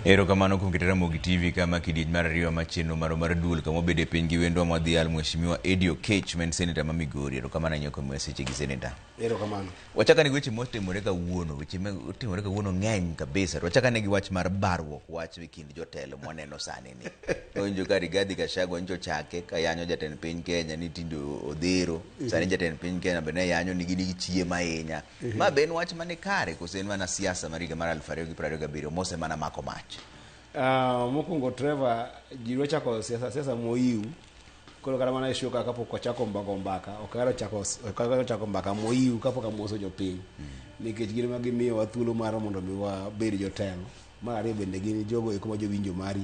Erokamano kuom keto Ramogi TV kama kidieny mar ariyo machino mar duol kama obede piny gi wendwa madhial mheshimiwa Eddy Oketch men Seneta ma Migori. Erokamano anyoko message gi Seneta. Erokamano. Wachaka ni weche motimore kawuono, weche motimore kawuono ng'eny kabisa. Wachaka ni gi wach mar barruok wach e kind jotelo mwaneno sani ni. Onjo ka Rigathi Gachagua njo chake ka yanyo jatend piny Kenya ni tindo odhero. Sani jatend piny Kenya bende yanyo ni gini gichiemo ahinya. Ma ben wach mane kare kose en mana siasa mar higa mar 2027 mose mana mako mach. Mokungo Trevor jirwa chako siasa moiu kolo kara mana ishuka kapok ochako mbaka okaro chako mbaka moiu kapok amoso jopiny nikech gin ma gimiyo wa thuolo mar mondo mi wabed jotelo mar ariyo bende gin jogo eko ma jowinjo mari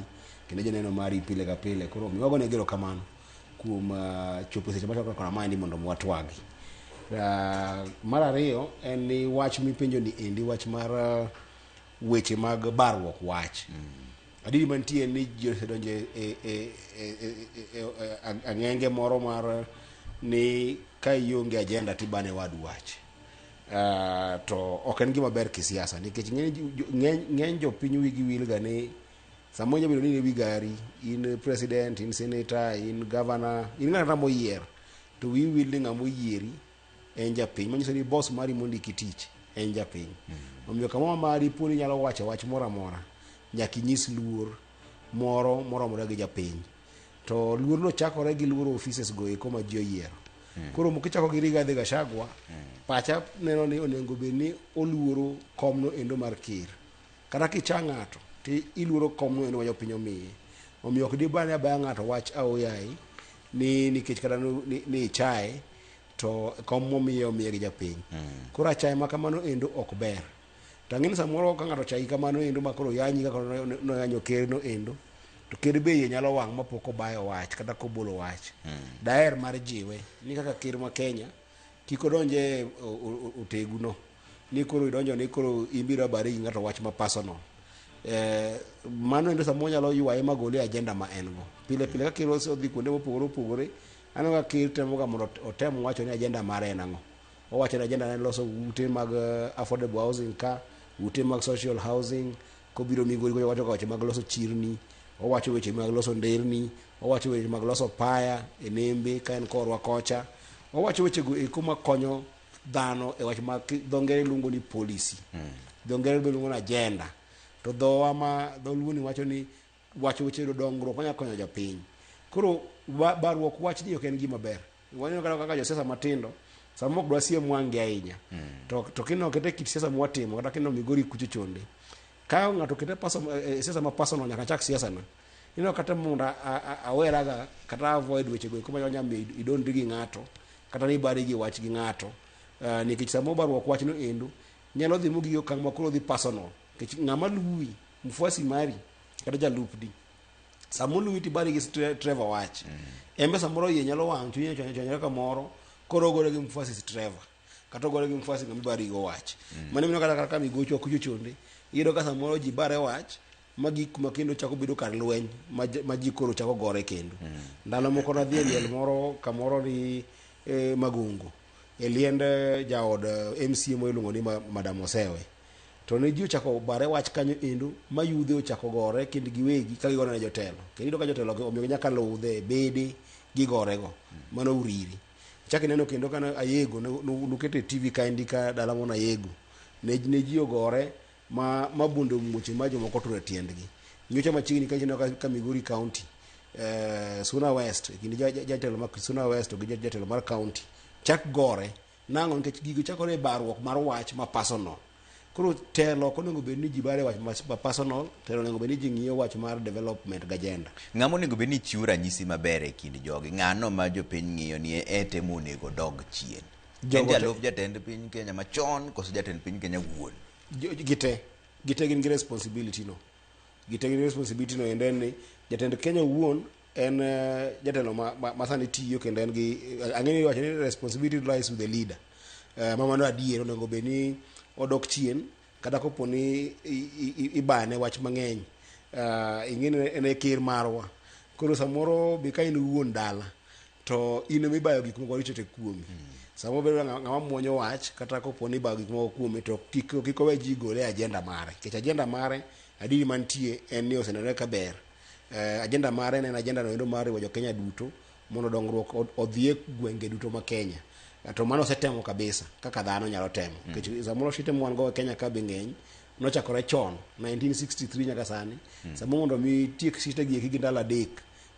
kendo joneno mari pile ka pile koro miwago ne gero kamano kuom chopo seche machako kora mandi mondo mwatwagi. Mar ariyo en ni wach mipenjo ni endi wach mar weche mag barruok wach adidi mantie ni josedonje ang'enge moro mar ni ka ionge agenda tibane wadu wach to ok en gima ber kisiasa nikech ng'eny jopiny wigi wilga ni samo nyabiro ni wi gari in president in senator in governor in ng'ata moyier to wi wil ni ng'amo yieri en japiny manyiso ni boss mari mondiki tich en japiny omiyo kama mari poni nyalo wacho wach moro amora nyaki nyis luor moro amora gi japiny to luor no chakore gi luor offices go eko ma ji oyiero koro mokichako gi Rigathi Gachagua pacha neno ni onengo be ni oluoro komno endo mar kir kata kicha ng'ato ti iluoro komno endo ma jopiny omiye omiyo ok dibane abaya ng'ato wach aoyayi ni nikech kata ni chae to kom momiye gi japiny koro achaye ma kamano endo ok ber tang'ini samoro ka ng'ato chai kamano endo makoro yanyi kaka no yanyo ker no endo to ker be nyalo wang' mapok obayo wach kata kobolo wach daher mar jiwe ni kaka ker ma Kenya kiko donje otegu no ni koro idonjo ni koro imbiro bari ng'ato wach ma personal mano endo samoro nyalo ywaye magole agenda ma en go pile ka ker odhi kuonde mopogore ano ka ker temo ga mondo otem wacho ni agenda mare en ang'o owacho ni agenda en loso ute mag affordable housing ute mag social housing kobiro Migori ko wacho weche mag loso chirni owacho weche mag loso nderni owacho weche mag loso paya e nembe ka en korwa kocha owacho weche go eko makonyo dhano e wach mag dhongere luongo ni policy dhongere be luongo ni agenda to dholuo ni wacho ni wacho weche dongruok manya konyo japiny koro barruok wach ni ok en gima ber waneno kaka josiasa matindo samok dwa siem mwangi ahinya to kino kete kit siasa mwatimo kata kino Migori kucho chonde ka ng'ato kete siasa ma personal nyaka chak siasa na ino kata munda aweraga kata avoid weche go kuma nyame idonri gi ng'ato kata ni bari gi wach gi ng'ato nikech samo barruok wach no endo nyalo dhi mugi yo kang makoro dhi personal nikech ng'ama luwi mfuasi mari kata jalupdi samo luwi ti bari gi Trevor wach embe samoro ye nyalo wang' chunye chonyo kamoro koro gore gi mfuasi Trevor kata gore gi mfuasi ng'ama bari go wach mane mino kata migocho kucho chonde yido ka samoro ji bare wach magi kuma kendo chako bedo kar lweny ma ji koro chako gore kendo ndalo moko na dhi liel moro kamoro ni Magungu liend jaod MCA mo iluongo ni Madam Osewe to ne ji chako bare wach kanyo endo mayudhe ochako gore kendo giwegi ka gigore ne jotelo kendo ka jotelo omiyo nyaka ludhe bede gigore go mano uriri chaki neno kendo kana Ayego nukete TV ka indika dala mona Ayego ne ji ogore ma bundo muche ma jomoko to tiendgi nyocha machigni ka Migori County Suna West kindi jatelo ma Suna West gi jatelo mar county chak gore nango nikech gigo chakore barruok mar wach ma personal koro telo konego bed ni ji bare wach ma personal telo nego bed ni ji ng'iyo wach mar development ga agenda ng'amo nego bed ni chiwo ranyisi maber e kind jogi ng'ano ma jopiny ng'iyo ni temo nego dog chien jatend piny Kenya machon koso jatend piny Kenya wuon gite gin gi responsibility no and then jatend Kenya wuon en jatelo ma sani tiyo kendo en gi ang'eni wacho ni responsibility lies with the leader mamano adier onego bed ni odok chien kata kopo ni ibane wach mang'eny ing'eni en ker marwa koro samoro be ka in wuon dala to in mibayo gik moko richo te kuomi samo bedo ng'ama muonyo wach kata kopo ni ibayo gik moko kuome to kik owe ji gole agenda mare kech agenda mare adili mantie en ni osenenore ka ber. Agenda mare en agenda no endo mar riwo jo Kenya duto mondo dongruok odhi e gwenge duto ma Kenya. To mano osetemo kabisa kaka dhano nyalo temo. Nikech samoro shite mwan go Kenya ka be ng'eny nochakore chon 1963 nyaka sani. Samoro mondo mi tiek shite gi gi ndalo adek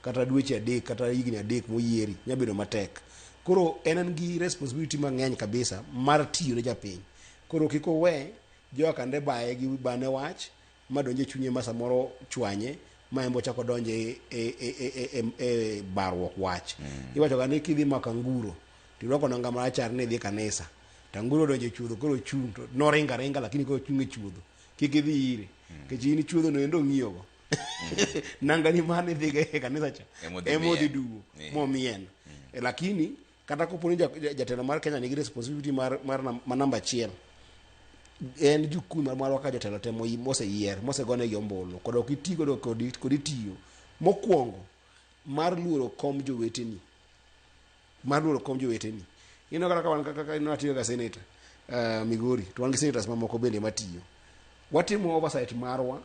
kata dweche adek kata higni adek moyieri nyabedo matek. Koro en gi responsibility mang'eny kabisa mar tiyo ne japiny. Koro kiko we jo kande bae gi bane wach ma donje chunye ma samoro chwanye ma embo chako donje e barruok wach. Iwacho ga ni kidhi makanguro tiroko nanga marachar ne dhi kanisa tanguro donje chuodho koro chung to no ringa lakini koro chung e chuodho kik idhi ire kechini chuodho no endo ng'iyogo nanga ni mane dhi e kanisa cha emodhi duwo momien lakini kata koponi jatelo mar Kenya nigi responsibility mar namba 1 en jukumu mar marwa ka jotelo temo moseyier mosegone gi ombulu kod ok iti godo kod itiyo mokwongo mar luoro kom joweteni ino kaka wan kaka inatiyo ga Seneta Migori to wan gi senators mamoko bende matiyo watimo oversight marwa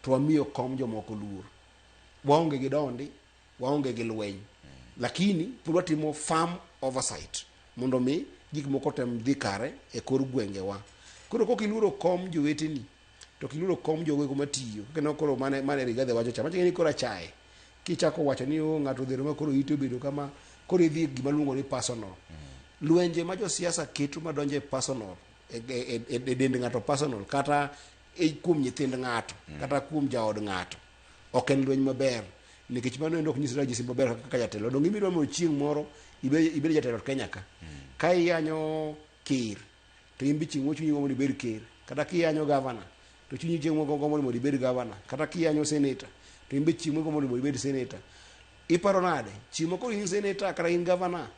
to wamiyo kom jomoko luor waonge gi dondi waonge gi lweny lakini pod watimo farm oversight mondo mi gik moko tem dhi kare e kor gwengewa. Koro kok iluoro kom joweteni to kiluoro kom jowego matiyo kendo koro mane Rigathi wacho chama chini kora chae kichako wacho ni ng'ato dhero ma koro ite bedo kama koro idhi gima luongo ni personal lwenje ma jo siasa keto madonje personal e dend ng'ato personal kata kuom nyithind ng'ato kata kuom jaod ng'ato ok en lweny maber nikech mano endo ok nyis ranyisi maber kaka jatelo donge midwa mo chieng' moro ibed jatelo Kenya ka iyanyo kir to imbi chieng' chunyi mondo ibed kir kata kiyanyo governor to chunyi chieng' mondo mondo ibed governor kata kiyanyo senator to imbi chieng' mondo ibed senator iparo nade chieng' moko in senator kata in governor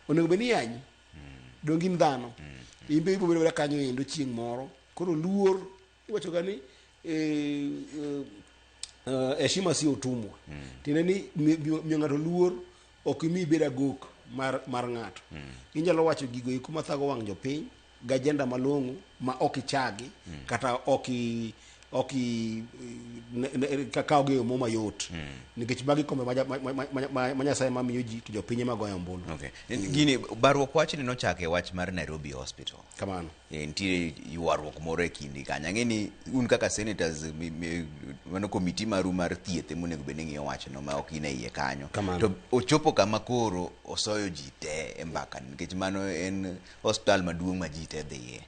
onego beni yanyi donge in dhano imbi ibo bedo kanyo endo chieng' moro koro luor iwacho gani heshima si utumwa tiende ni miyo ng'ato luor ok imi beda gok mar ng'ato inyalo wacho gigo iko mathago wang' jopiny gajenda malong'o ma ok ichagi kata ok kakao ge mo mayot nikech magi kombe ma Nyasaye mamiyo ji to jopiny magoyo ombulu. Gini barruok wach ni nochake wach mar Nairobi Hospital kamano nitie ywaruok moro e kindi kanya ng'eni un kaka senators mano komiti maru mar thieth monego bed ni ng'iyo wachno ma ok ine iye kanyo to ochopo kama koro osoyo ji te e mbaka nikech mano en hospital maduong' ma ji te dhiye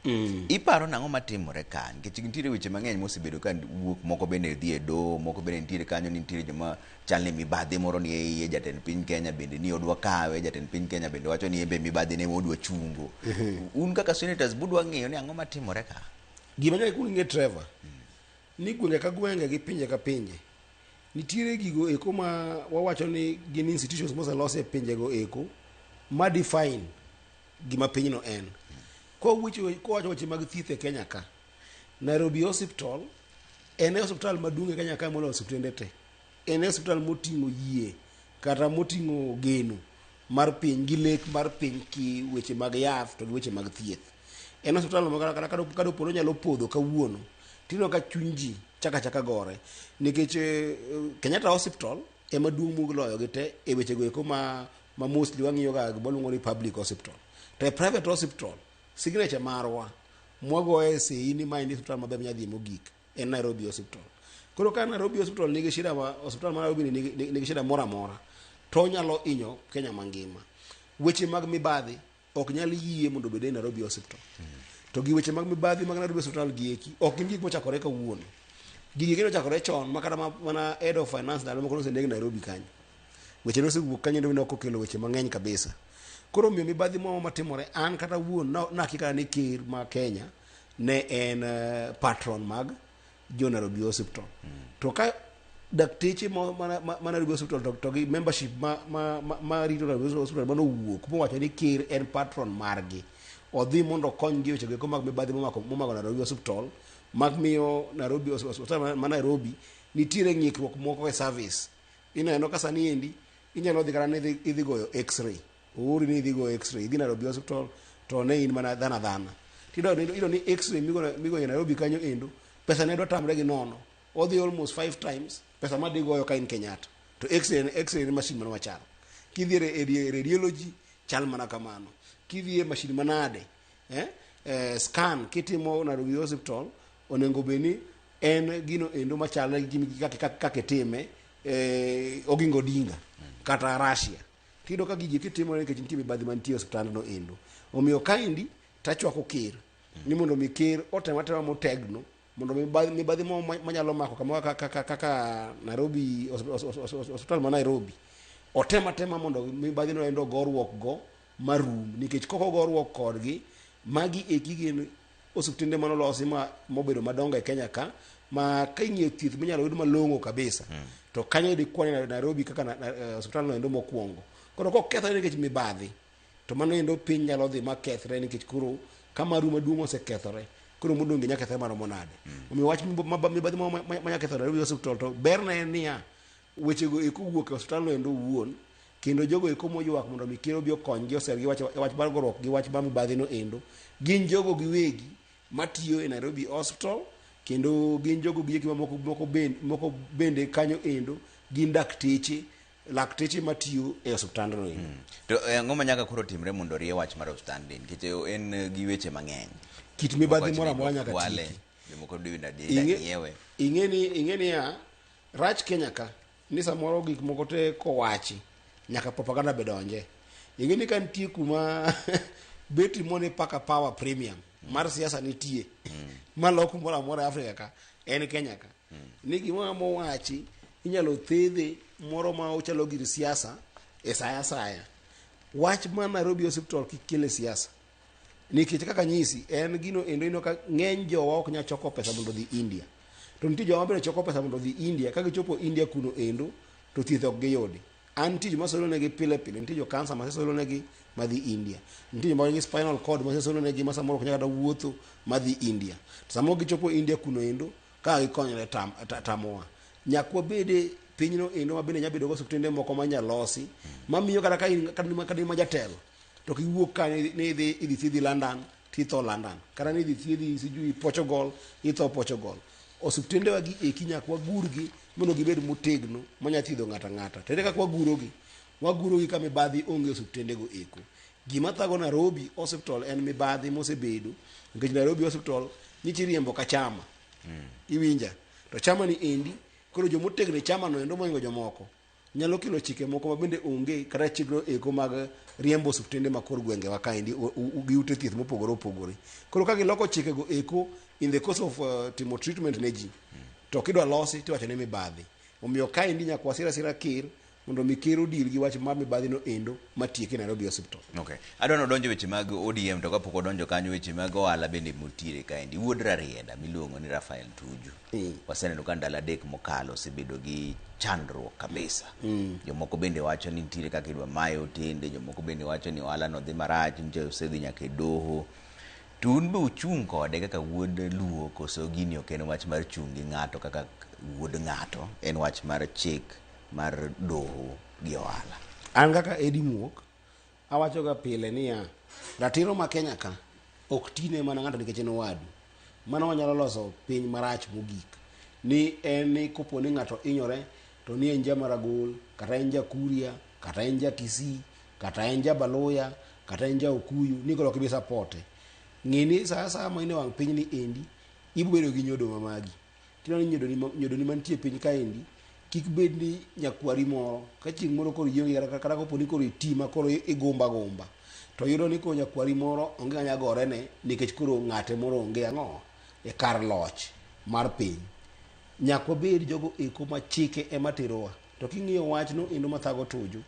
iparo nang'o matimore ka nikech nitie weche mang'eny mosebedo ka wuok moko bende dhi e do moko bende nitie kanyo nitie joma chalni mibadhi moro ni e jatend piny Kenya bende ni odwa kawe jatend piny Kenya bende wacho ni be mibadhi ne odwa chungo un kaka senators budwa ng'iyo ni ang'o matimore ka gima nyaka kun ng'e Trevor ni gwenge ka gwenge gi pinje ka pinje nitiere gigo eko ma wawacho ni gin institutions moselos e pinjego eko ma define gima pinyno en kowacho weche mag thieth e Kenya ka Nairobi Hospital en hospital maduong' e Kenya ka moloyo osiptende te en hospital moting'o yie kata moting'o geno mar piny gi lek mar piny ki weche mag yath to gi weche mag thieth en hospital ma kata polo nyalo podho kawuono tino ka chuny ji chaka gore nikech Kenyatta Hospital ema duong' moloyo gi te e weche go eko ma mostly wang'iyo ga gimaluongo ni public hospital to e private hospital signature marwa mwagoye sei ni ma en hospital maber nyadhi mogik en Nairobi Hospital. Koro ka Nairobi Hospital nigi shida hospital ma Nairobi nigi shida mora to nyalo inyo Kenya mangima. Weche mag mibadhi ok nyal yie mondo obed e Nairobi Hospital. To gi weche mag mibadhi mag Nairobi Hospital gieki ok gin gik mochakore kawuono. Gigi gino chakore chon makata mana head of finance dalo moko osendeg Nairobi kanyo. Weche no sewuok kanyo ndio okelo weche mang'eny kabisa. Koro miyo mibadhi moro matimore an kata wuon na kika ni kir ma Kenya ne en patron mag jo Nairobi Hospital. To ka dakteche ma Nairobi Hospital to gi membership ma rito Nairobi Hospital mano wuok mo wacho ni kir en patron margi odhi mondo kony gi weche go mag mibadhi momako Nairobi Hospital mag miyo Nairobi Hospital ma Nairobi nitiere ng'ikruok moko e service ineno ka sani endi inyalo dhi kara ni idhi goyo x-ray uri ni idhi goyo x-ray idhi Nairobi Hospital to ne in mana dhana tido ni x-ray migo Nairobi kanyo endo pesa ne do tamre gi nono odhi almost 5 times pesa ma digoyo ka in Kenyatta. To x-ray ni machine mana machal. Kidhi radiology chal mana kamano. Kidhi machine manade scan kitimo Nairobi Hospital onengo beni en gino endo machal gi kaka time Oginga Odinga kata Russia. Tido ka gigi kitimo nikech nitie mibadhi mantie hospital no endo. Omiyo kaindi tachwako ker ni mondo mi ker otema motegno mondo mibadhi mo manyalo mako kaka Nairobi hospital ma Nairobi otema mondo mibadhi no endo gorwok go marum nikech koko gorwok kodgi magi gin osuptende manolosi mobedo madongo e Kenya ka ma kaing'io thieth minyalo yud malong'o kabisa to kanyo di kwane Nairobi kaka hospital no endo mokwongo. Koro kokethore nikech mibadhi to mano endo piny nyalo dhi makethre nikech koro kama rum maduong' osekethore koro modonge nyaka kethre maromo nade. Omiyo wach mibadhi manya kethore Nairobi hospital to berne en niya wechego eko wuok e hospital no endo wuon kendo jogo eko moywak mondo mi ker obi okonygi osergi wach bar gorok gi wach mibadhi no endo gin jogo giwegi matiyo e Nairobi hospital kendo gin jogo gieki moko bende kanyo endo gin lakteche matiyo e hospital no endo. To ang'o ma nyaka koro timre mondo rie wach mar hospital din nikech en gi weche mang'eny kit mibadhi moro amora nyaka tiki moko dwinda nyiewe ing'eni ya rach Kenya ka ni samoro gik moko te kowachi nyaka propaganda bedonje. Ing'eni ka nitie kuma betri money paka power premium mar siasa nitie maloko moro amora Afrika ka en Kenya ka ni gima mowachi inyalo thedhe moro ma ochalo gir siasa e saya wach ma Nairobi hospital kikele siasa nikech kaka nyisi en gino endo ino ka ng'eny jowa ok nya choko pesa mondo dhi India to nitie jowa bende choko pesa mondo dhi India ka gichopo India kuno endo to thieth ok giyudi. An tich masolo negi pile nitie jo cancer masolo negi madhi India, nitie jo nigi spinal cord masolo negi masamoro kanya kata wuotho madhi India. Samo gichopo India kuno endo ka gikonyre tamoa nyakwa bede pinyno endo mabende nya bedo go hospitende moko manyalosi mamiyo kata ka ma jatelo to kiwuok ka ni idhi thiedhi London titho London kata ni idhi thiedhi sijui Portugal itho Portugal. Osuptende wagi nyakwa gurgi mondo gibed motegno manya thiedho ng'ata tere kaka wagurogi ka mibadhi onge osuptende go eko. Gima thago Nairobi hospital en mibadhi mosebedo nikech Nairobi hospital nitie riembo ka chama iwinja to chama ni endi koro jomotegno chama no endo moingo jomoko nyalo kelo chike moko mabende onge kata chikro eko mag riembo osuptende makor gwenge wa kaendi gi ute thieth mopogore opogore. Koro ka giloko chike go eko in the course of timo treatment ne ji to kidwa losi tiwacho ne mibadhi. Omiyo kaendi nyaka wasira ker mondo mi ker odil gi wach mar mibadhi no endo matieke Nairobi hospital. Okay. Adwa nodonjo weche mag ODM to kapok odonjo kanyo weche mag ohala bende motire kaendi. Wuod Rarieda miluongo ni Rafael Tuju. Waseneno ka ndalo 3 mokalo osebedo gi chandruok kabisa. Jomoko bende wacho ni nitire kaka idwa mayo otende, jomoko bende wacho ni ohala no dhi marach, nitie osedhi nyaka e doho. Tun be uchung' kode kaka wuod Luo koso gini ok en wach mar chungi ng'ato kaka wuod ng'ato, en wach mar chik mar doho gi ohala. An kaka Eddy Muok awacho ga pile niya ratiro ma Kenya ka ok tine mana ng'ato nikech en wadu. Mano wanyalo loso piny marach mogik ni en ni kopo ni ng'ato inyore to ni en Jamaragol kata en Jakuria kata en Jakisii kata en Jabaluya kata en Jaokuyu ni kolo kibisa pote ng'ini saa ma ine wang piny ni endi ibedo gi nyodo mamagi. Tino ni nyodo ni mantie piny ka endi kik bed ni nyakwari moro ka chieng' moro koro yiongi kata kopo ni koro itima koro igomba to yudo ni ko nyakwari moro onge nya gore ne nikech koro ng'ate moro onge ang'o e kar loch mar piny. Nyakwa bed jogo eko ma chike ema terowa. To king'iyo wach no endo mathago Tuju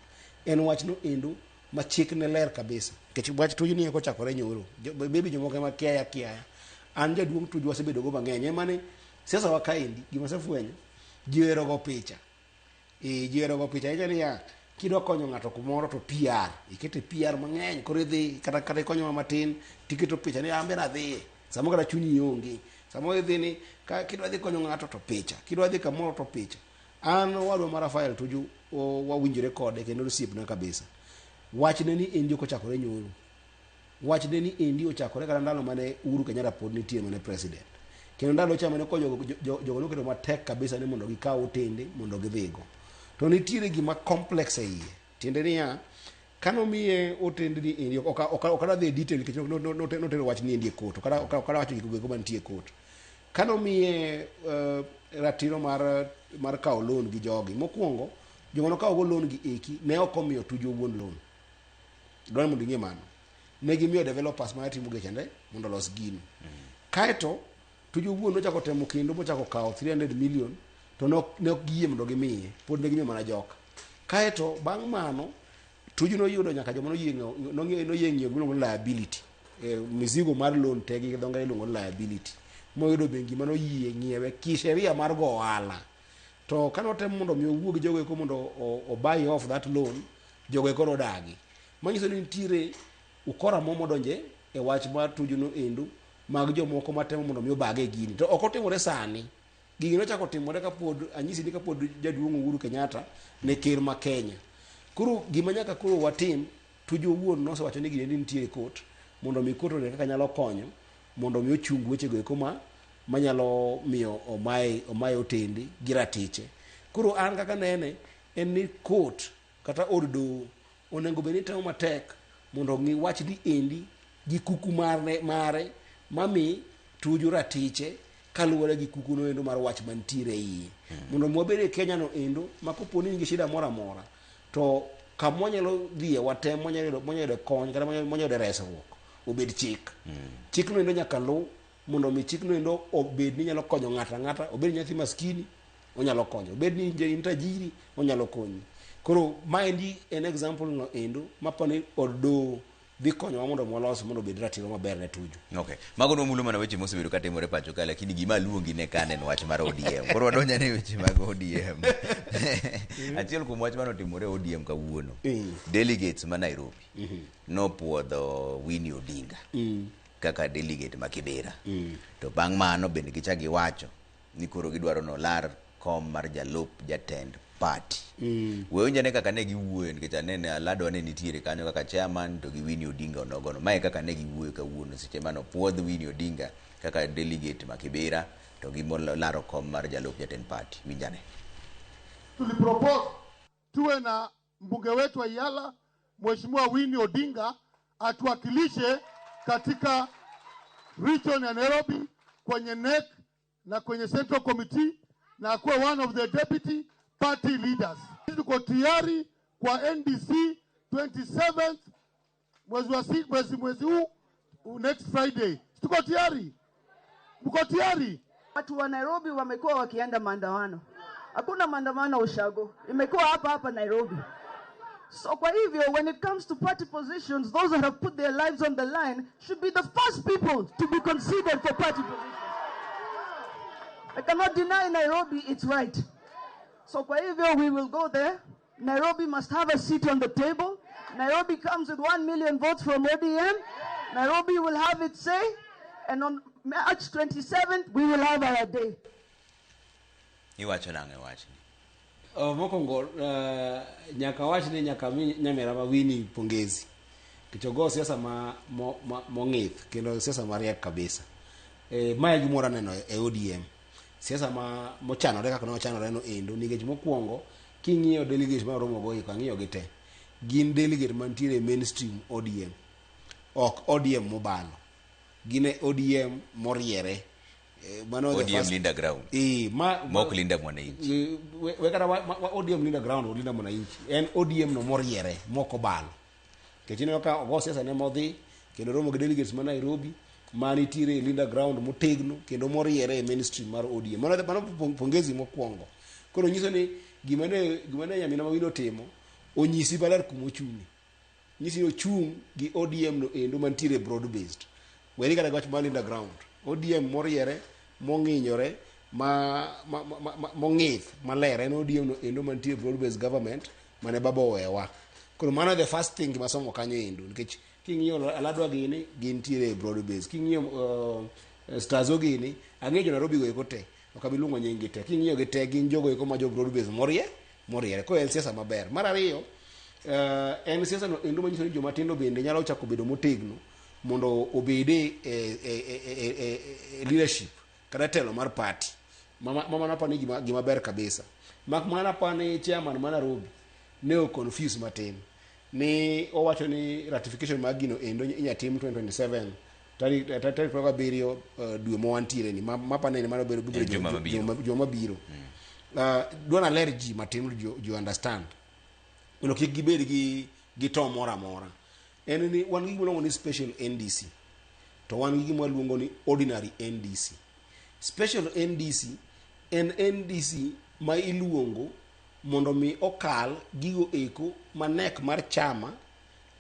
en wach no endo ma chik ne ler kabisa nikech wach Tuju ni eko chakore nyoro bebi jomoko ema kiaya an jaduong' Tuju wasebedo go mang'eny emane siasa wa kaendi gima sefwenyo jiwero go picha ija ya kidwa konyo ng'ato kumoro to PR ikete PR mang'eny koro idhi kata konyo matin tiketo picha ni ambe na dhi samo kata chunyi onge samo idhi ni ka kidwa dhi konyo ng'ato to picha kidwa dhi kamoro to picha. An wadwa mar Rafael Tuju wawinjore kode kendo osiepna kabisa. Wachne ni endi ochakore nyoro. Wachne ni endi ochakore kata ndalo mane Uhuru Kenyatta pod nitie mane president. kendo ndalo cha mane ko jogo noketo matek kabisa ni mondo gikaw otende mondo gidhigo. To nitiere gima complex e iye, tiende niya kano miye otende ni okada dhi detail nikech notero wach ni endie court, okada wacho gik go mantie court. Kano miye ratiro mar kawo loan gi jogi, mokwongo jogo nokawo go loan gi eki ne ok omiyo Tuju wuon loan. Dwani mondo ing'e mano, ne gimiyo developers ma timo gechende mondo los gini. Kaeto Tuju wuon nochako temo kendo mochako kawo 300 million to ne ok giyie mondo gimiye, pod ne gimiyo mana joka. Kaeto bang' mano Tuju noyudo nyaka joma noyieng'io gino liability, mizigo mar loan te gi dho ngere iluongo liability, moyudo bengi mano yie ng'iewe kisheria mar go ohala. To kanotemo mondo mi owuog gi jogo eko mondo o buy off that loan, jogo eko nodagi. Manyiso ni nitiere ukora mo modonje e wach mar Tuju no endo mag jomoko matemo mondo mi obage gini. To ok otimore sani. Gigi nochako timore kapod anyisi ni kapod jaduong' Uhuru Kenyatta ne ker ma Kenya. Koro gima nyaka koro watim, Tuju wuon nosewacho ni gini nitiere court mondo mi court ne kaka nyalo konyo mondo mi ochung weche go eko manyalo miyo omaye otendi gi ratiche. Koro an kaka nene en ni court kata od doho onengo beni temo matek mondo ngi wach di endi gi kuku mare mami Tuju ratiche kaluwore gi kuku no endo mar wach mantiere iye. Mondo mwabere Kenya no endo makoponi nigi shida mora mora to kamonyalo dhiye watem monyalo kony kata monyalo resruok obed chik. Chik no endo nyaka lu mondo mi chik no endo obed ni nyalo konyo ng'ata obed nyathi maskini onyalo konyo, obed ni in tajiri onyalo konyi. Koro maendi en example no endo mapani odo dhi konyo mondo molos mondo bed ratiro maber ne Tuju. Okay. Mago no mulo mana weche mosebedo katimore pacho ka, lakini gima luongi ne kane en wach mar ODM. Koro wadonja ne weche mag ODM. Achiel kuom wach mano timore ODM kawuono. Delegates ma Nairobi no puodho Winnie Odinga kaka delegate ma Kibera. To bang' mano bende gichagi wacho ni koro gidwaro no lar kom mar jalup jatend party. Wewe ne kaka ne giwuoyo nikech anene Alado ne nitiere kanyo kaka chairman to gi Winnie Odinga onogono. Mae kaka ne giwuoyo kawuono seche mano puodh Winnie Odinga kaka delegate ma Kibera to gi laro kom mar jalup jatend party. Winjane. Tulipropose tuwe na mbunge wetu wa Yala Mheshimiwa Winnie Odinga atuwakilishe katika region ya Nairobi kwenye NEC na kwenye Central Committee na akuwe one of the deputy party leaders. Tuko tayari kwa NDC 27th mwezi huu next Friday. Tuko tayari? Mko tayari? Watu wa Nairobi wamekuwa wakienda maandamano. Hakuna maandamano ushago. Imekuwa hapa Nairobi. So kwa hivyo, when it comes to party positions, those that have put their lives on the line should be the first people to be considered for party positions. I cannot deny Nairobi, it's right. So kwa hivyo, we will go there. Nairobi must have a seat on the table. Nairobi comes with 1 million votes from ODM. Nairobi will have its say. And on March 27th, we will have our day. Iwacho nange wachi. Mokongo nyaka wach ni nyaka mi nyamera ma Winnie pongezi. Kichogo siasa mong'ith kendo siasa mariek kabisa. Mae gimora neno e ODM. Siasa mochanore kaka nochanore no endo nikech mokwongo king'iyo delegate ma Ramogi iko ng'iyo gite. Gin delegate mantiere mainstream ODM. Ok ODM mobalo. Gine ODM moriere. ODM linda ground. Mok linda mwananchi. Wekara ODM linda ground, linda mwananchi. En ODM no moriere, moko balo. Kechine waka ogo siasa ne modhi, kendo romo gi delegates ma Nairobi, mani tire linda ground motegno, kendo moriere e mainstream mar ODM. Mano pongezi mokwongo. Koro nyiso ni gimane nyamina ma wino timo, onyisi balar kumochuni. Nyisi ochung gi ODM no endo mantiere broad based. Weri kada gach ma linda ground. ODM moriere, mong'inyore, mong'ith, maler, en ODM no endo mantie broad-based government, mane babo wewa. Koro mano the first thing masomo kanyo endo, nikech king'iyo Aladwa gini, gintiere broad-based. King'iyo Stazo gini, ang'eyo jo Nairobi go eko te, okabilungo nyingi te. King'iyo gi te, gin jogo eko ma jo broad-based moriere. Koro en siasa maber. Mar ariyo, en siasa no endo manyiso ni joma tindo bende nyalo chako bedo motegno mondo obede leadership kada telo mar party mama napani gima ber kabisa mak mana pani chairman mana Nairobi ne o confuse matin ni owacho ni ratification mag gino endo inyatim 2027 tarik proga biriyo dwe mo wantiere ni mapane ni mano biro joma biro dwana ler ji matin jo understand uno kik gibed gi to mora mora en ni wan gi gimoluongo ni special NDC to wan gi gima luongo ni ordinary NDC. Special NDC en NDC ma iluongo mondo mi okal gigo eko manek mar chama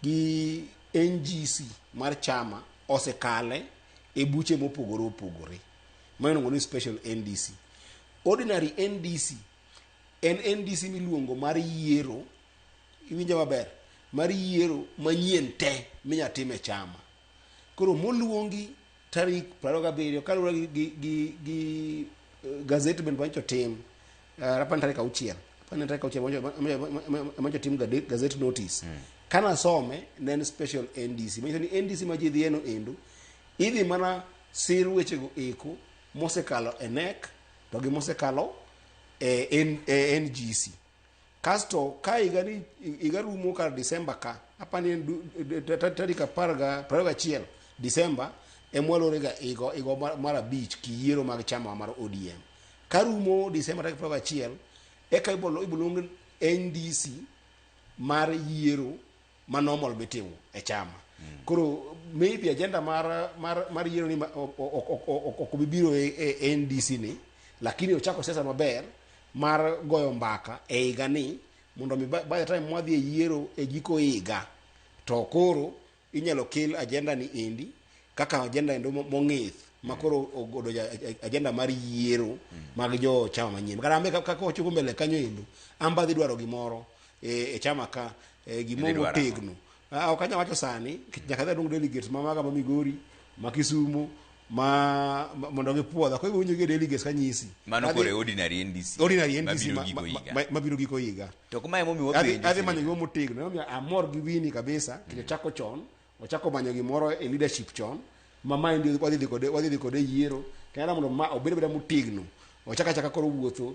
gi NGC mar chama osekale e buche mopogore opogore ma iluongo ni special NDC. Ordinary NDC en NDC miluongo mar yiero, iwinja maber, mar yiero manyien te minyatime chama. Koro moluongi tarik 27 kaluwore gi gazeti ben bancho tim rapan tarik 6 mancho tim gazeti notice kana some nen special NDC manyo ni NDC ma ji dhieno endo idhi mana sir wechego eko mosekalo e NEC to gi mosekalo e NGC. Kasto ka iga rumo kar December ka apani tarik 21 December emwalorega igo mara beach kiyiero mag chama mar ODM. Karumo December tarik 21 eka iboluongo NDC mar yiero ma normal betimo e chama. Koro maybe agenda mar yiero ni okobibiro e NDC ni lakini ochako siasa maber mar goyo mbaka e higa ni mondo mi by the time mwadhi e yiero e giko higa to koro inyalo kel agenda ni endi kaka agenda endo mong'ith makoro ogodo agenda mar yiero mag jo chama manyien karambe kaka ochopo mbele kanyo endo amba dhi dwaro gimoro e chama ka gimoro tegno ok anya wacho sani nyaka dhi dong delegates mamaga ma Migori ma Kisumu mondo gipuodha ko iwinjo gi delegates kanyisi mano kore ordinary NDC mabiro giko higa to kuma emo mi wapenjo adhi manyo gimo motegno amor gi wini kabisa kile chako chon ochako manyo gimoro e leadership chon mama ndio wadhi kode yiero kana mondo ma obed motegno ochaka koro wuotho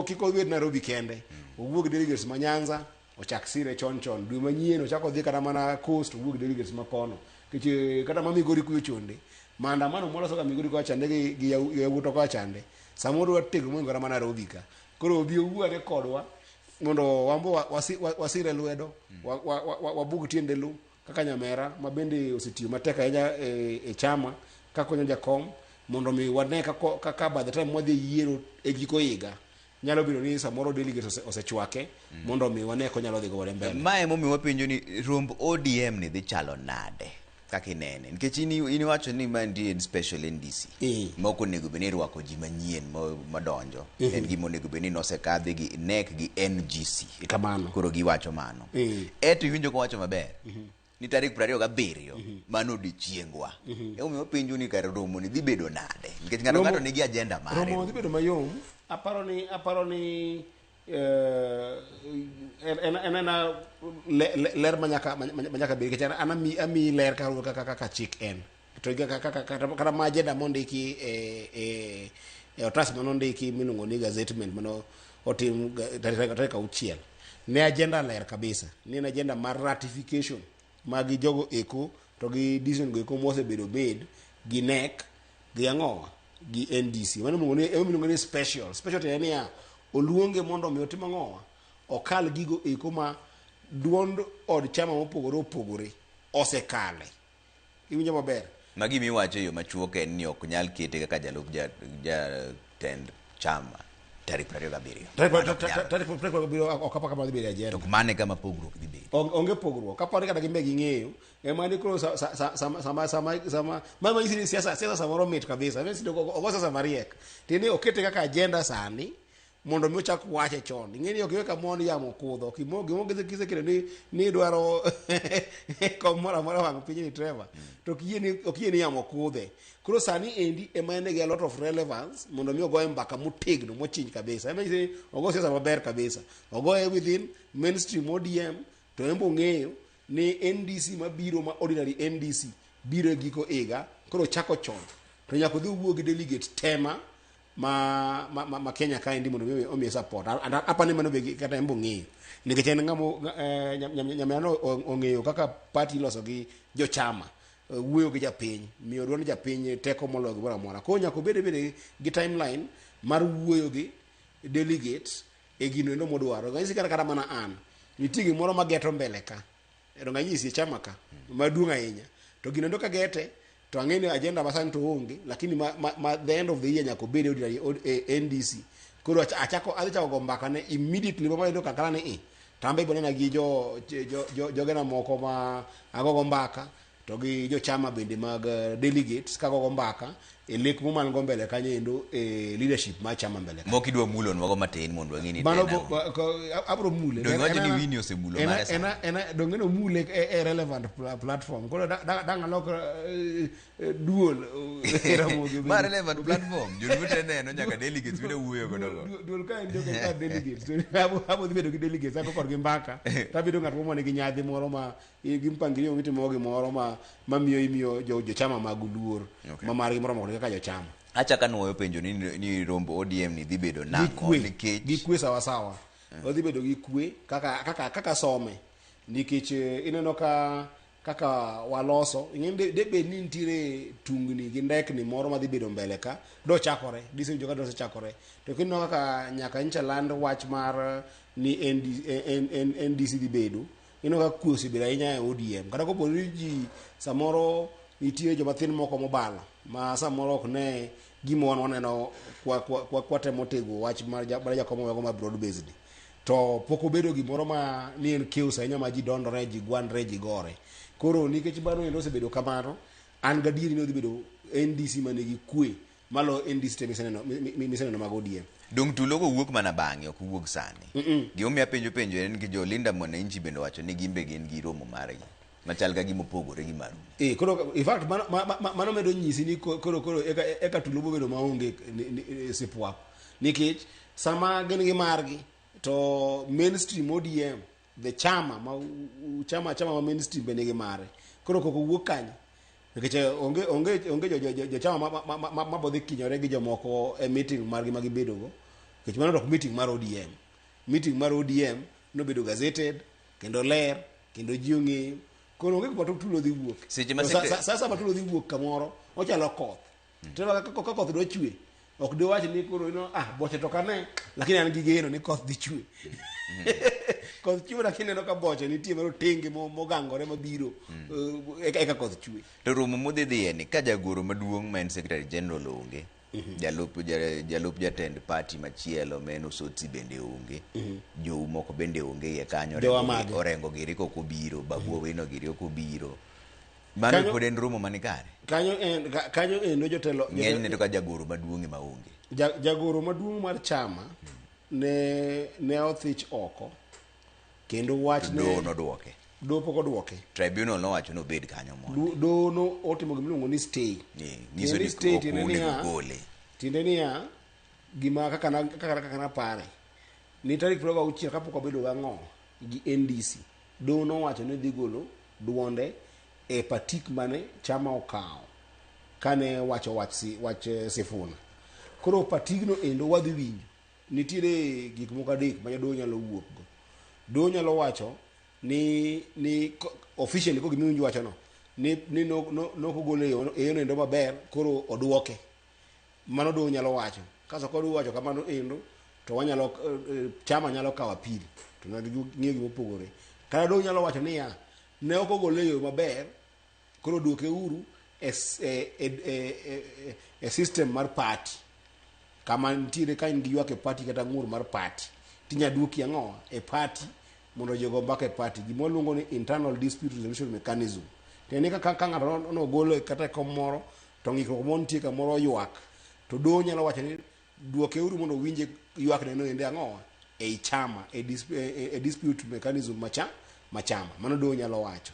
kiko wed Nairobi kende owuog delegates ma Nyanza ochak sire chon dwe manyien ochako dhi kata mana coast owuog delegates ma kono kiche kata ma Migori kuyo chonde maandamano molo soka Migori kwa chande gi yawuto kwa chande samoro wategno mo ngora mana Nairobi ka koro obi owuore kodwa mondo wambo wasire lwedo wabug tiende lu kaka Nyamera ma bende osetiyo matek ahinya e chama kakonyo jakom mondo mi wane kaka by the time mwadhi yiero e giko higa nyalo biro ni samoro delegates osechwake mondo mi wane ko nyalo dhi gore mbele. Mae mo mi wapenjo ni romb ODM ni dhi chalo nade kaka inene nikech ini wacho ni mandi special NDC moko nego beni rwako ji manyien madonjo en gimo nego beni nosekadhi gi NEC gi NGC kamano koro giwacho mano eto iwinjo ko wacho maber ni tarik 27 mano dichiengwa omiyo penjo ni kar romo ni dhi bedo nade nikech ng'ato nigi agenda mare romo dhi bedo mayom aparo ni enana ler manyaka bedi kech ami ler kaka chik en to kata ma agenda mondiki e otas manondiki miluongo ni gazettement mano otim tarik 6 ne agenda ler kabisa ni agenda mar ratification magi jogo eko to gi decision go eko mosebedo bed gi NEC gi ang'owa gi NDC mano miluongo ni special to en ya oluonge mondo mi otim ang'owa okal gigo eko ma duond od chama mopogore opogore osekale iwinjo maber magi mi wacho yo machuok en ni ok nyal kete kaka jalup jatend chama tarik 27 tarik 27 okapa kama dhi agenda to mane kama pogruok dhi bedo onge pogruok kaponi kata gimbe ging'eyo ema ni koro sama mama isi siasa samoro mit kabisa mimi sido ogosa samariek tini okete kaka agenda sani mondo mi ochak wache chon ing'eni okiweka mon yamo kudho gimo kise kile ni dwaro komora wang piny ni Trevor to okiyie ni yamo kudhe koro sani endi ema ene gi a lot of relevance mondo mi ogoye mbaka motegno mochiny kabisa ema ise ogo siasa maber kabisa ogoye within mainstream ODM to embo ng'eyo ni NDC mabiro ma ordinary NDC biro giko higa koro chako chon to nyaka dhi wuo gi delegate tema ma Kenya kae ndi mondo omiye support. Apani mano be kata embo ng'eyo nikech en ng'amo nyamano ong'eyo kaka party loso gi jochama, wuoyo gi japiny, miyo duond japiny teko moloyo gimoro amora. Koro nyaka obed gi timeline mar wuoyo gi delegates e gino endo modwaro. Ng'anyisi kata mana an nitie gimoro mageto mbele ka ng'anyisi e chama ka maduong' ahinya, to gino endo kagete to ang'e ni agenda masani to onge, lakini the end of the year nyaka obed NDC. Koro adhi chako go mbaka ne immediately endo kakala ni tambe ibonena gi jogena moko ma agogo mbaka to gi jochama bende mag delegates kagogo mbaka e lek moman go mbele kanyo endo e leadership ma chama mbele kanyo. Moko idwa mulo nwago matin mondo wang'ini abro mule dongoje ni wini osemulo mare sa dongeno mule e relevant platform. Koro dang alok duol Ramogi ma relevant platform jolute neno nyaka delegates bide wuoyo godo duol ka en joka delegates abo dhibedo gi delegates ako kod gi mbaka tabedo ng'at momone gi nyadhi moro ma gi mpangilio mitimo gi moro ma miyo jochama mag luor ma margi moro moko kaka jochama. Acha kanuoyo penjo ni rombo ODM ni dhi bedo nako nikech gi kwe sawa odhi bedo gi kwe kaka some nikech ineno kaka waloso ing'e de bed ni nitiere tungni gi ndekni moro madhi bedo mbele ka do chakore disenjo ka do chakore to kineno kaka nyaka ncha land wach mar ni NDC dhi bedo ino ka kwe osebedo ahinya e ODM kata kopo ni ji samoro nitie joma thin moko mobalo ma samoro ok ne gimo waneno kwatemo tego wach mar jakomo wego ma broad based to pok obedo gimoro ma ni en chaos ahinya ma ji dondore ji gwandre ji gore. Koro nikech bano endo osebedo kamano an gadieri ni odhi bedo NDC manigi kwe malo NDC te miseneno mag ODM. Dong tulo go wuok mana bang'e ok wuok sani. Gimomiyo penjo en gi jolinda mwananchi bende wacho ni gimbe gin gi romo margi machal ka gimo pogore gi maru. Koro in fact mano medo nyisi ni koro eka tulo bo bedo maonge sipwap nikech sama gin gi margi to mainstream ODM the chama ma mainstream bende gi mare koro koko wuok kanyo nikech onge jochama ma bodhi kinyore gi jomoko e meeting margi ma gibedo go nikech mano dok meeting mar ODM no bedo gazetted kendo ler kendo ji ong'eyo. Koro onge kuma tulo dhi wuok sasa ma tulo dhi wuok kamoro ochalo koth tena ka koth do chwe ok de wach ni koro boche to kane lakini an gi geno ni koth dhi chwe koth chwe lakini no ka boche nitie mero tenge mogangore mabiro eka koth chwe. To romo modhi ni ka jagoro maduong' ma en secretary general onge jalup jatend party machielo meno sotsi bende onge jou moko bende onge ye kanyo orengo giri koko biro babuo wino giri koko biro mano pod en romo mani kare kanyo eno jotelo ng'eny to ka jagoro maduong' ma onge jagoro maduong' mar chama ne othich oko kendo wach ne nodwoke do pok odwoke. Tribunal nowacho no bed kanyo mondo do no otimo gimiluongo ni stay nyiso ni stay gole tinde niya gima kaka na pare ni tarik 26 kapok obedo gang'o gi NDC do nowacho ni dhi golo duonde e patik mane chama okawo kane wacho wach Sifuna. Koro patigno endo wadhi winjo nitiere gik moko adek ma do nyalo wuok go. Do nyalo wacho ni officially ko gimiwinjo wacho no ni no kogole eno endo maber koro odwoke mano do nyalo wacho kasa kod wacho kamano endo to wanyalo chama nyalo kawo apil to na ng'iyo gimo pogore kata do nyalo wacho ni ne ok ogole yo maber koro duoke uru e system mar party kama nitiere ka in gi ywak e party kata ng'ur mar party tinya duoki ang'o e party mondo jogo mbaka e party gimo luongo ni internal dispute resolution mechanism. Teni ka ng'ato no golo kata kom moro to ng'ikruok mon tie kamoro ywak to do nyalo wacho ni duoke uru mondo winje ywak ne no ende ang'o e chama e dispute mechanism machama mano do nyalo wacho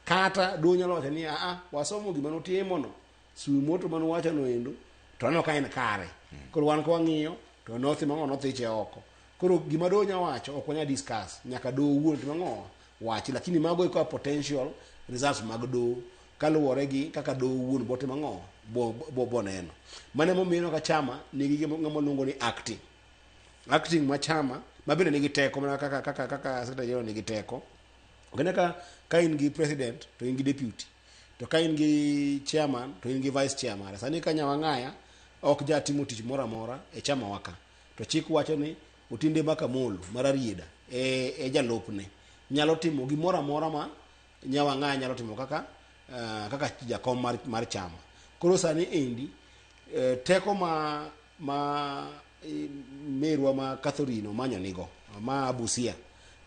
kata do nyalo wacho ni wasomo gima notimo no sumoto mano wacho no endo to no ka en kare koro wan ko wang'iyo to nothiche oko. Koro gima do nya wacho ok wanya discuss nyaka do wuon to ng'o wachi lakini mago iko potential results mag do kaluwore gi kaka do wuon bote mang'o bo neno. Mane momiyo ka chama nigi ng'ama luongo ni acting ma chama ma bende nigi teko mana kaka secretary general nigi teko. Okene ka in gi president to in gi deputy, to ka in gi chairman to in gi vice chairman. Sani ka Nyawang'aya ok ja timo tich moro amora e chama waka, to chik wacho ni Otinde Makamolo mararieda e jalupne nyalo timo gimoro amora ma Nyawang'aya nyalo timo kaka jakom mar chama. Koro sani endi teko ma merwa ma Catherine manyo nigo ma Busia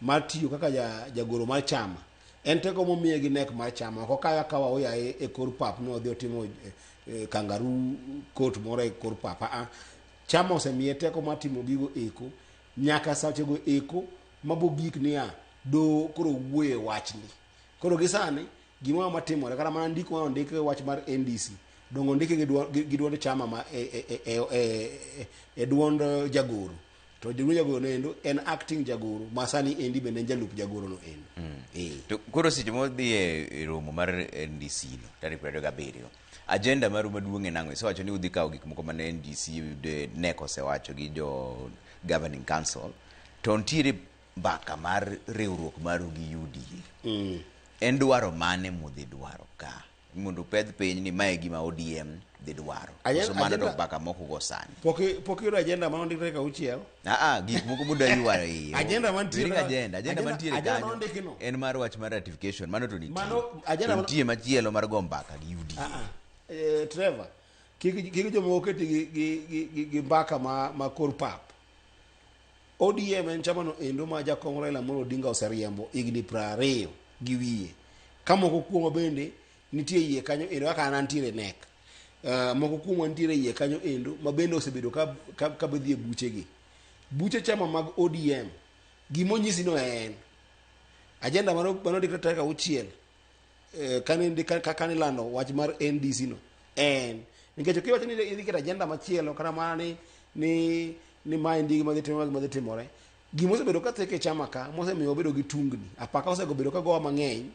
matiyo kaka jagoro mar chama en teko momiye gi nek mar chama. Ok kawa oya e kor pap no odhi otimo kangaroo court moro e kor pap. Chama osemiye teko mar timo gigo eko nyaka sachego eko mabogik niya do koro wuoye wachni. Koro gisani gimoro matimore kata mana ndike wach mar NDC dongo ndike gi duond chama ma e duond jagoro, to jagoro nendo en acting jagoro masani endi bende jalup jagoro no endo. To koro seche modhi e romo mar NDC no tarik 27 agenda maru maduong' en ang'o? Isewacho ni udhi kawo gik moko mane NDC de NEC osewacho gi jo governing council, to ntiere mbaka mar riwruok maru gi UDA. En dwaro mane mudhi dwaro ka mondo pedh piny ni mae gima ODM dhi dwaro? So mano to mbaka moko go sani pok yudo agenda ma ondikre ka uchiel. Gik moko muda yuaro iyo agenda mantiere kanyo en mar wach mar ratification. Mano to nitie machielo mar go mbaka gi UDA. Trevor, kik jomoko keti gi mbaka ma kor pap. ODM en chama no endo ma jakom Raila Amolo Odinga oseriembo higni 20 gi wiye. Ka moko kuomo bende nitie yie kanyo endo kaka nantiere nek. Moko kuomo nitiere yie kanyo endo ma bende osebedo ka bedhie buche chama mag ODM. Gimonyisi no en agenda mano dikre tarik 6 kane lando wach mar NDC no en nikech kiwacho ni idhi keta agenda machielo kata mana ni maendi gima dhi timore. Gima osebedo ka theke chama ka mosemiyo obedo gi tungni apaka osebedo ka gowa mang'eny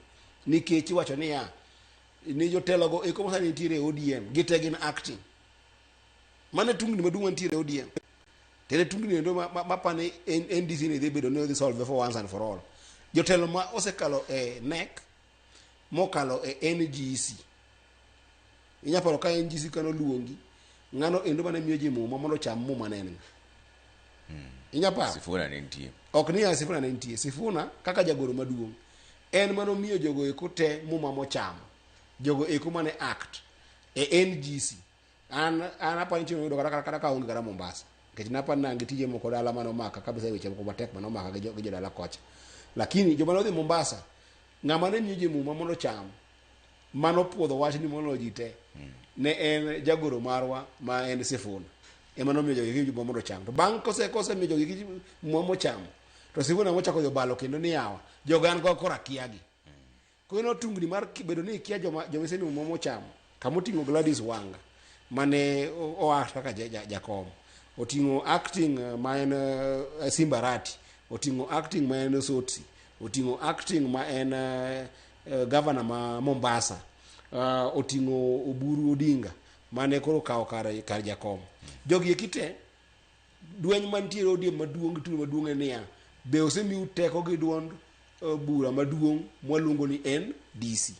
nikech iwacho ni jotelogo eko mosani nitiere ODM gite gin acting. Mane tungni maduong' nitiere ODM tele tungni endo mapane NDC ni dhi bedo ni odhi solve for once and for all. Jotelo ma osekalo e NEC mokalo e NGC inyaparo ka NGC kano luongi ng'ano endo mane miyo ji muma mondo cham muma nenen. Inyaparo Sifuna ne nitie ok ni Sifuna ne nitie. Sifuna kaka jagoro maduong' en mano miyo jogo eko te muma mochamo jogo eko mane act e NGC. An apani chino yudo kata ka onge kata Mombasa nikech napani nange tije moko dala mano maka kabisa weche moko matek mano maka gi jodala kocha, lakini joma nodhi Mombasa ng'ama ne miyo ji muma mondo cham mano puodho wach ni mono ji te ne en jagoro marwa ma en Sifuna ema nomiyo jogi gi mondo cham. To bang' kose miyo jogi gi muma cham to Sifuna mochako yo balo kendo ni yawa jogan go kora kiagi. Kono tungni mar bedo ni kia joma semi muma cham kamoting'o Gladys Wanga mane oact kaka jakom, oting'o acting ma en Simbarati, oting'o acting ma en Sotsi, oting'o acting ma en governor ma Mombasa, oting'o Oburu Odinga mane koro kawo kar jakom. Jogi ekite dueny mantiere ODM maduong' en niya be osemiu teko gi duond bura maduong' mwaluongo ni NDC.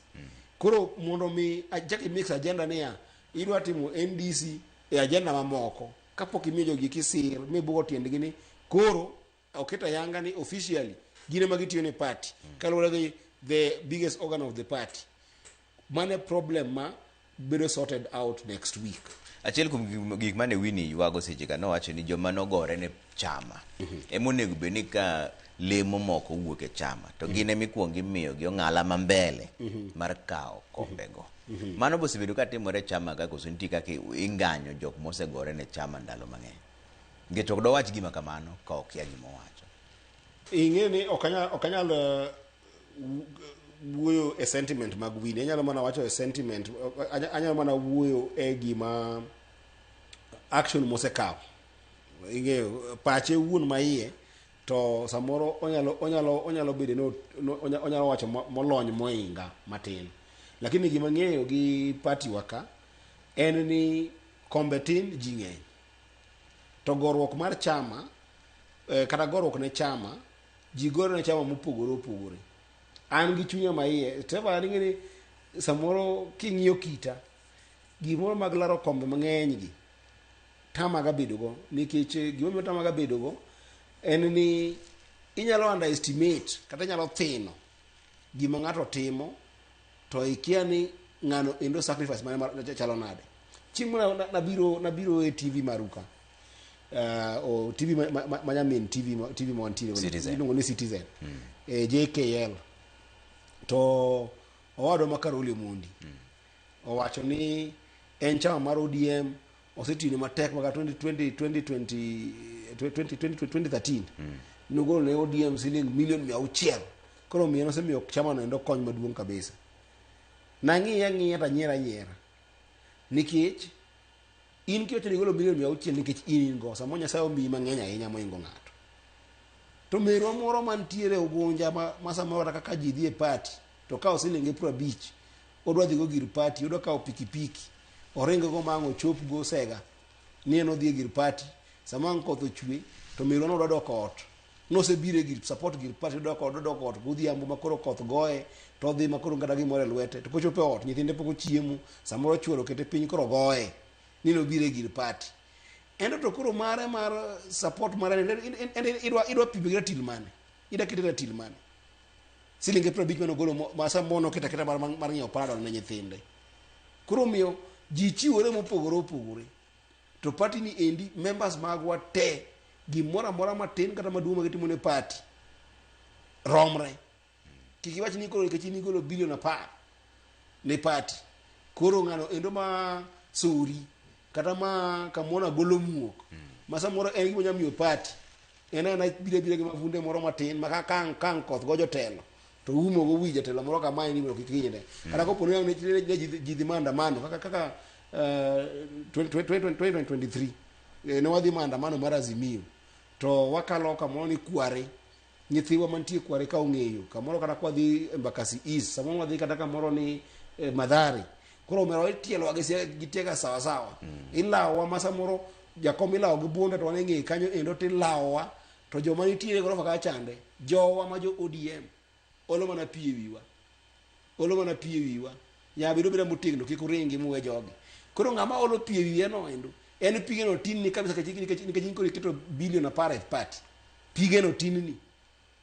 Koro mondo mi ajaki mix agenda niya idwa timo NDC e agenda mamoko kapok imiyo jogi kisir mibugo tiendgi ni koro oketa yanga ni officially gine magitiyo ne party kaluwore gi the biggest organ of the party. Mane problem ma bedo sorted out next week. Achiel kuom gik mane Winnie yuago seche ka nowacho ni joma nogore ne chama emonego bed ni ka lemo moko wuok e chama to gine mikuongo imiyo gi ong'ala mambele mar kawo kombego. Mano bosebedo ka timore chama ka koso nitie kaka ing'anyo jok mosegore ne chama ndalo mang'eny. Nikech ok dowach gima kamano ka okia gima owacho. Ing'e ni okanyal wuoyo e sentiment mag Winnie. Anyalo mana wacho e sentiment, anyalo mana wuoyo e gima action mosekawo. Ing'eyo pache wuon maiye to samoro onyalo bedo no onyalo wacho molony moinga matin. lakini gima ng'eyo gi party waka en ni kombe tin ji ng'eny to gorruok mar chama kata gorruok ne chama ji goro ne chama mopogore opogore an gi chunya maiye teba ni samoro king'iyo kita gimoro mag laro kombe mang'eny gi tamaga bedogo nikech gimomiyo tamaga bedogo en ni inyalo underestimate kata inyalo thino gima ng'ato timo to ikia ni ng'ano endo sacrifice mane chalo nade. Chieng' moro nabiro e TV maruka o TV manyamin TV mwantiere iluongo ni Citizen JKL to owadwa ma Karoli Mondi owacho ni en chama mar ODM osetino matek maka 2013 nogolo ne ODM siling milion 600 koro miyo nosemiyo chama no endo kony maduong' kabisa nang'iya ta nyiera nikech in kiwacho ni golo milion 600 nikech in go samo Nyasaye omiyi mang'eny ahinya moingo ng'ato to merwa moro mantiere Ugunja ma samoro kaka ji dhi e party to kawo silingi 50 odwa dhi go gir party odwa kawo pikipiki oringo go mango chop go sega ni en odhi gir party samang koth ochwe to merwa no dok ot nosebire gir support gir party dok ot godhiambo makoro koth goye to dhi makoro ngada gimore lwete to kochope ot nyithinde pok ochiemo samoro chuoro kete piny koro goye ni no bire gir party endo to koro mare mar support mare idwa pibira tilmane ida kitera tilmane silinge 50 mano golo masa mono kita mar nyiewo parado ne nyithinde koro miyo ji chiwore mopogore opogore to party ni endi members magwa te gimoro amora matin kata maduong' magitimo ne party romre kikiwach ni koro ikechini golo bilion 10 ne party koro ng'ano endo ma suri kata ma kamona golo muok masa moro en gimo nyamiyo party ena bire gi mavunde moro matin maka kang koth go jotelo to umo go wija telo moro kama ni mo kikinyinde kata ko pono ne ji dhi maandamano kaka 2023 ne wadhi maandamano mar Azimio to wakalo kamoro ni kware nyithiwa mantie kware ka ong'eyo kamoro kata kwa dhi Embakasi East samoro wadhi kata kamoro ni Madhari koro mero itielo gitega sawa ilawa masa moro jakom ilawo gi bunde to waneng'e kanyo endo tilawa to joma nitiere goro faka chande jowa ma jo ODM olo mana pie wiwa ya bedo motegno kik uringi muwe jogi koro ng'ama olo pie wiye no endo en pige no tin ni kabisa nikech koro iketo bilion 10 party pige no tin ni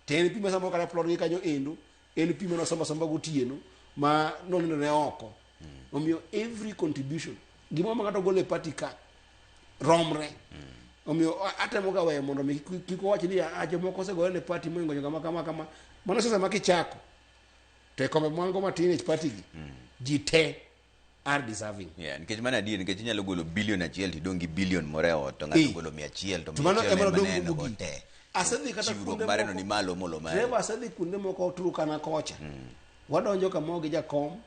ten pi masa mokara plot gi kanyo endo en pi mano somba gotieno ma no ne oko omiyo every contribution gimo ma ngato gole party ka romre omiyo atemo ga weyo mondo kiko wach ni aje moko se gole party moingo kama mano sasa makichako to kombe mwango matin e party gi jite are deserving nikech mana dien nikech nyalo golo bilion 1 tidongi bilion moreo to ngato golo 100 to mano ema dongo gote asedhi kata kunde mare no ni malo molo mare reba asedhi kunde moko Turkana kocha wadonjo kamo gi jakom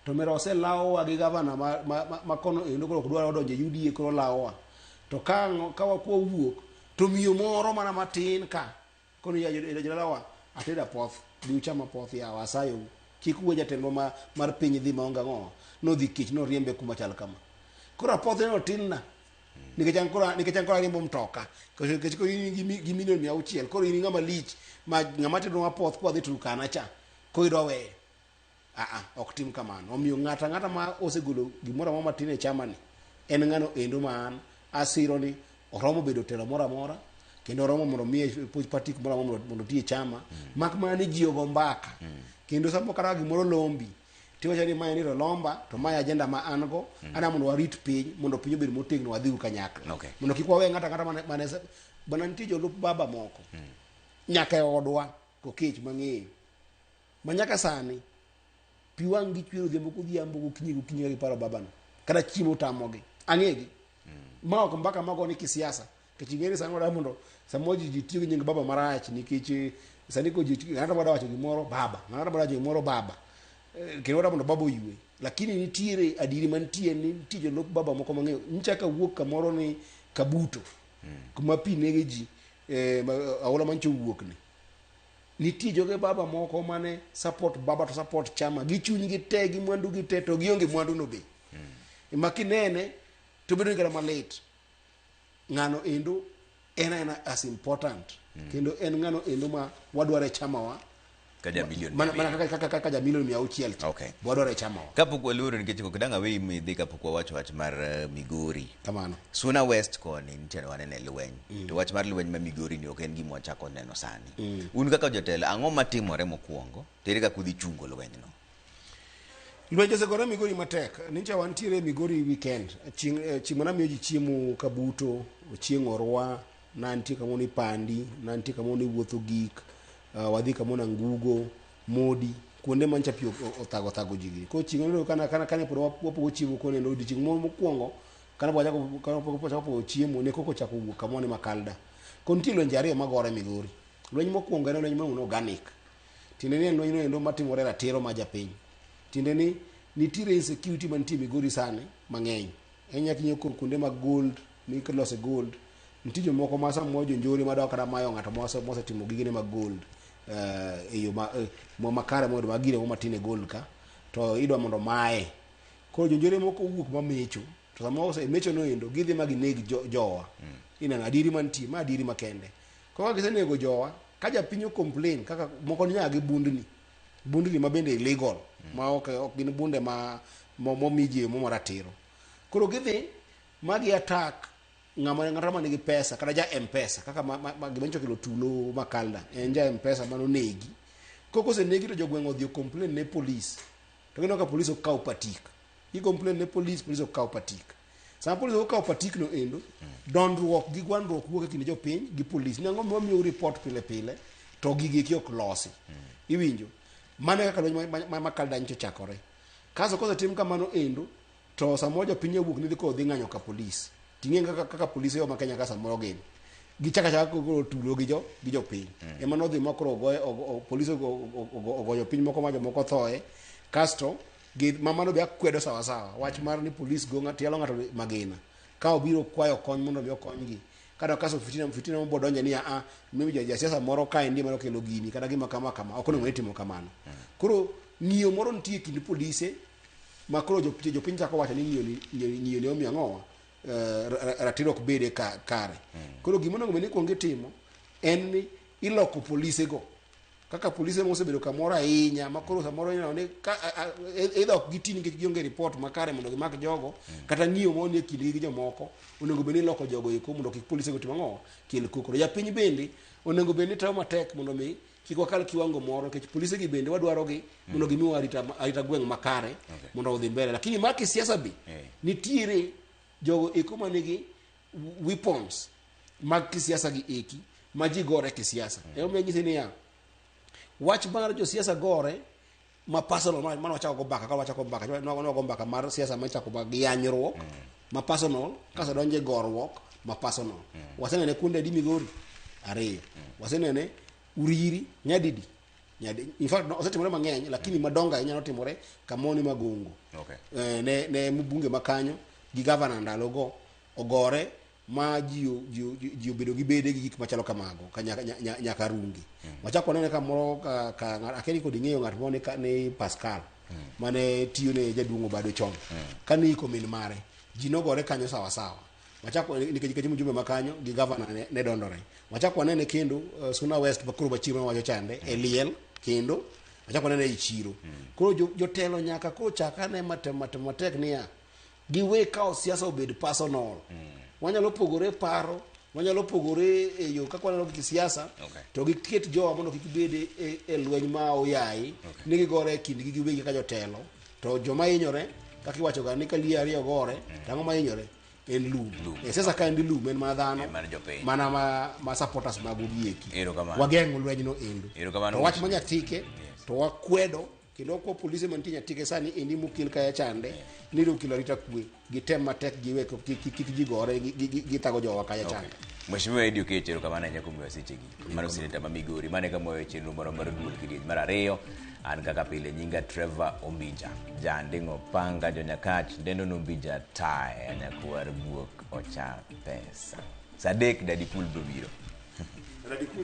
to mero oselawo gi gavana ma kono endo koro dwaro donje UDA koro lawa to kawa kwa wuok to miyo moro mana matin ka kono ya jolawa ateda poth diuchama poth ya wasayo kikuwe jatelo mar piny dhi maonga ngo no dhi kich no riembe kuma chal kama koro poth no tinna nikech ankora riembo mtoka kech ko gi milion 600 koro ini ngama lich ma ngama teno mapoth kwa dhi Turkana cha ko idwa we ok tim kamano omiyo ng'ata ma osegolo gimoro amora matin e chama ni en ng'ano endo man asiro ni oromo bedo telo moro amora kendo oromo mondo miye party moro amora mondo tie chama mak mane ji ogo mbaka kendo samo kara gimoro lombi tiwacho ni mae ni lomba to mae agenda ma an go ana mondo warit piny mondo piny obed motegno wadhi kanyakla mondo kik wawe ng'ata mane bana nitie jolup baba moko nyaka e odwa Oketch mang'eyo manyaka sani piwang gi chwero dhiambo godhiambo gokinyi gi paro babano kada chiemo tamogi ang'egi ma ok mbaka mago ni kisiasa kechingere sangora mondo samoji ji tiyo gi nying baba marach nikech sani ko ji ng'ato bada wacho gimoro baba kendo mondo baba oywe lakini nitiere adiri mantie ni tije lok baba moko mang'eyo nchaka wuok kamoro ni Kabuto kuma pi nege ji aola mancho wuok ni nitie joge baba moko mane support baba to support chama gi chuny gi te gi mwandu gi te to gionge mwandu no be makinene to bedo ngara malit ngano endo ena as important kendo en ngano endo ma wadware chama wa kaja milioni mana kaka milioni 600 okay wadware chama wa kapok waluro nikech kidanga we midhi kapok wawacho wach mar Migori kamano Suna West koni nitiere wanene lweny to wach mar lweny ma Migori ni ok en gima wachako neno sani un kaka jotelo ang'o matimore mokwongo tere kaka udhi chungo lweny no lwenje segore Migori matek nincha wantiere Migori weekend chimona miyo ji chiemo kabuto chieng' orwa nantie kamoni pandi nantie kamoni wuotho gik wadhi kamona ngugo modi kuonde mancha pio othago jigi ko chieng' kana pod wapogo chiemo kone no di chieng' mokwongo kana wapo chiemo ne koko chako wuok kamone makalda konti lwenje ariyo magore Migori lweny mokwongo en lweny mo organic tiende ni lweny no endo matimore ratiro ma japiny tiende ni nitiere insecurity mantie Migori sane mang'eny enya kinyo kuonde mag gold ni kelose gold nitie jomoko ma samo jonjore madwa kata mayo ng'ato mose timo gigene mag gold eyo makare mondo magire mo matine gold ka to idwa mondo mae ko jonjore moko wuok mamecho to samo ose mecho no endo gidhi magineg jowa ina adiri mantie ma adiri makende ko ka gisenego jowa ka japinyo complain kaka moko nyagi bundni mabende illegal ma ok gin bunde ma momiji mo maratiro koro gidhi magi attack ng'ama nigi pesa kata ja M-Pesa kaka gimencho kilo tulo makalda en ja M-Pesa mano negi koko se negi to jogweng' odhi complain ne police to gino ka police okaw patik i complain ne police okaw patik sama police okaw patik no endo dondruok gi gwandruok wuok e kind jopiny gi police nango miyo report pile to gigi ki ok losi iwinjo mane kaka lweny makalda ncho chakore kaso kose tim kamano endo to samoja piny wuok ni ko dhi ng'anyo ka police ting'e kaka polisi yo ma Kenya ka samoro gin gichaka ko tulo gi jopiny ema no dhi makro polisi ogoyo piny moko ma jomoko thoe kasto mamano be akwedo sawa wach mar ni polisi go tielo ng'ato magina ka obiro kwayo kony mondo mi okonygi kada kaso fitina mo bodonje ni mimi ja siasa moro ka ndi mano kelo gini kada gima kama ok onego itimo kamano koro ng'iyo moro nitie kind polisi makro jopiny chako wacho ni ng'iyo ni omiyo ang'owa ratiro ok bede kare koro gima onego bed ni kuongo itimo en ni iloko polise go kaka polise mosebedo kamoro ahinya makoro samoro ni either ok giti nikech gionge report makare mondo gimak jogo kata ng'iyo mo ne kindgi gi jomoko onego bed ni iloko jogo eko mondo kik polise go tim ang'o kel kokoro japiny bende onego bed ni tayo matek mondo mi kik wakal kiwango moro nikech polise gi bende wadwaro gi mondo gimiwa arita gweng' makare mondo odhi mbele lakini maki siasa be nitiere jogo eko manigi weapons mag kisiasa gi eki ma ji gore kisiasa omiyo nyisi ni ya wach mar jo siasa gore ma personal man wachako go mbaka ka wachako mbaka no go mbaka mar siasa ma chako ba gianyruok ma personal kasa donje gorruok ma personal wasenene kunde Eddy Migori ariyo wasenene Uriri nyadidi in fact osetimore mang'eny lakini madonga inyalo timore kamoni magongo ne mbunge makanyo gi governor ndalogo ogore ma ji obedo gi bede gi gik machalo kamago nyaka rungi wachako nene kamoro ka akeni kod ng'eyo ng'at moro ni Pascal mane tiyo ne jaduong' Obado chon kane iko min mare ji nogore kanyo sawa wachako nikech mjumbe makanyo gi governor ne dondore wachako nene kendo Suna West bakuru bachiro wacho chande eliel kendo wachako nene e chiro koro jotelo nyaka ko chakane matek niya giwe kao siasa obed personal wanyalo pogore paro wanyalo pogore e yo kaka wanalo kisiasa to giket jowa mondo kik bede e lweny ma oyai ni gigore kindgi giwegi ka jotelo to joma hinyore kaka iwacho ga ni kalie ariyo gore tango ma hinyore en lum siasa ka ndi lum en mana dhano mana ma supporters mag ugieki wageng'o lweny no endo to wach manyatike to wakwedo kendo ko polisi mantie nyatike sani endi mukil kaya chande ni ro kilo rita kwe gitem matek giwe kik ji gore gitago jowa kaya chande Mheshimiwa Eddy Oketch kamana nyako mwa sechegi mano Seneta ma Migori mane kama weche numero mar duol kidieny mar ariyo an kaka pile nyinga Trevor Ombija jandingo panga jonyakach ndendo nombija tae anyakwar buok ocha pesa sadek dadi pool biro dadi pool